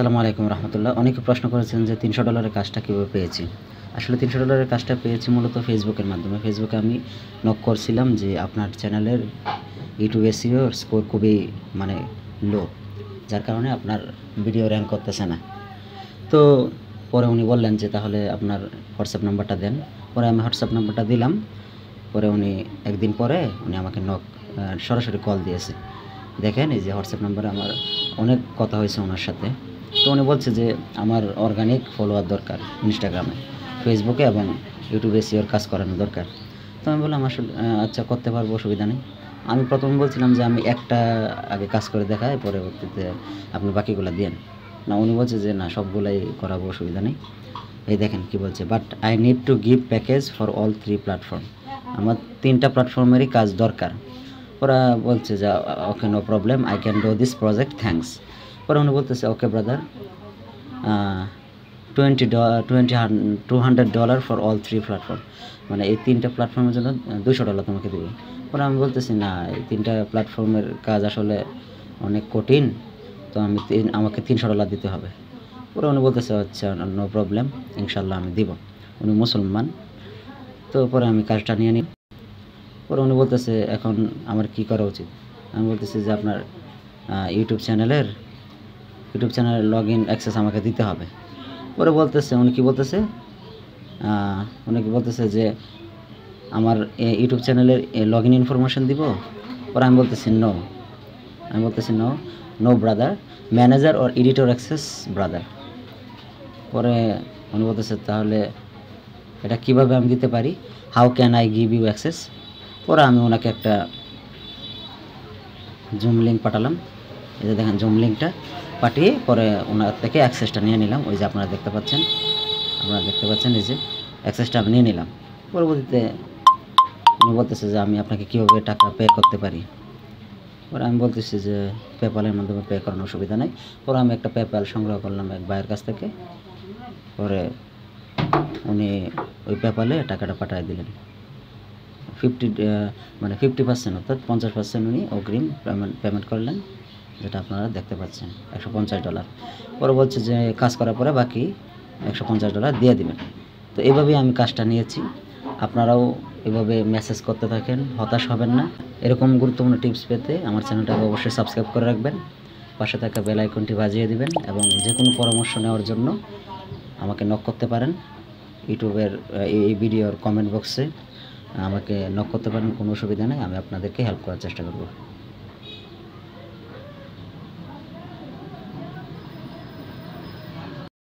আসসালামু আলাইকুম রহমতুল্লাহ। অনেকে প্রশ্ন করেছেন যে $300 কাজটা কীভাবে পেয়েছি। আসলে $300 কাজটা পেয়েছি মূলত ফেসবুকের মাধ্যমে। ফেসবুকে আমি নক করছিলাম যে আপনার চ্যানেলের ইউটিউব এসইও স্কোর খুবই লো, যার কারণে আপনার ভিডিও র্যাঙ্ক করতেছে না। তো পরে উনি বললেন যে তাহলে আপনার হোয়াটসঅ্যাপ নাম্বারটা দেন। পরে আমি হোয়াটসঅ্যাপ নাম্বারটা দিলাম। পরে উনি একদিন পরে আমাকে সরাসরি কল দিয়েছে। দেখেন এই যে হোয়াটসঅ্যাপ নাম্বারে আমার অনেক কথা হয়েছে ওনার সাথে। তো উনি বলছে যে আমার অর্গানিক ফলোয়ার দরকার ইনস্টাগ্রামে, ফেসবুকে এবং ইউটিউবে এসইওর কাজ করানো দরকার। তো আমি বললাম আসলে আচ্ছা করতে পারবো, অসুবিধা নেই। আমি প্রথম বলছিলাম যে আমি একটা আগে কাজ করে দেখাই, পরবর্তীতে আপনি বাকিগুলো দিয়েন। না, উনি বলছে যে না, সবগুলাই করাবো, অসুবিধা নেই। এই দেখেন কি বলছে, but I need to give package for all 3 platform. আমার 3টা প্ল্যাটফর্মেরই কাজ দরকার। ওরা বলছে যে okay, no problem, I can do this project, thanks. পরে উনি বলতেছে okay brother, $200 for all 3 platform, মানে এই 3টা প্ল্যাটফর্মের জন্য $200 তোমাকে দেবে। পরে আমি বলতেছি না, এই 3টা প্ল্যাটফর্মের কাজ আসলে অনেক কঠিন, তো আমাকে $300 দিতে হবে। পরে উনি বলতেছে আচ্ছা নো প্রবলেম, ইনশাল্লাহ আমি দিব। উনি মুসলমান। তো পরে আমি কাজটা নিয়ে নিই। পরে উনি বলতেছে এখন আমার কি করা উচিত। আমি বলতেছি যে আপনার ইউটিউব চ্যানেলের লগ ইন অ্যাক্সেস আমাকে দিতে হবে। পরে উনি কি বলতেছে যে আমার ইউটিউব চ্যানেলের লগ ইন ইনফরমেশন দিব। পরে আমি বলতেছি no brother, manager or editor access brother. পরে উনি বলতেছে তাহলে এটা কিভাবে আমি দিতে পারি, how can I give you access. পরে আমি ওনাকে একটা জুম লিঙ্ক পাঠালাম। এই যে দেখেন জুম লিঙ্কটা পাঠিয়ে পরে ওনার থেকে অ্যাক্সেসটা নিয়ে নিলাম। ওই যে আপনারা দেখতে পাচ্ছেন এই যে অ্যাক্সেসটা আমি নিয়ে নিলাম। পরবর্তীতে উনি বলতেছে যে আমি আপনাকে কীভাবে টাকা পে করতে পারি। পরে আমি বলতেছি যে পেপ্যালের মাধ্যমে পে করানোর অসুবিধা নেই। পরে আমি একটা পেপ্যাল সংগ্রহ করলাম এক ভাইয়ের কাছ থেকে। পরে উনি ওই পেপ্যালে টাকাটা পাঠিয়ে দিলেন। 50% অর্থাৎ 50% উনি অগ্রিম পেমেন্ট করলেন, যেটা আপনারা দেখতে পাচ্ছেন, $150। পরে বলছে যে কাজ করার পরে বাকি $150 দিয়ে দিবেন। তো এইভাবেই আমি কাজটা নিয়েছি। আপনারাও এভাবে মেসেজ করতে থাকেন, হতাশ হবেন না। এরকম গুরুত্বপূর্ণ টিপস পেতে আমার চ্যানেলটাকে অবশ্যই সাবস্ক্রাইব করে রাখবেন, পাশে থাকা বেল আইকনটি বাজিয়ে দিবেন এবং যে কোনো পরামর্শ নেওয়ার জন্য আমাকে নক করতে পারেন। ইউটিউবের এই ভিডিওর কমেন্ট বক্সে আমাকে নক করতে পারেন, কোনো অসুবিধা নেই। আমি আপনাদেরকে হেল্প করার চেষ্টা করব।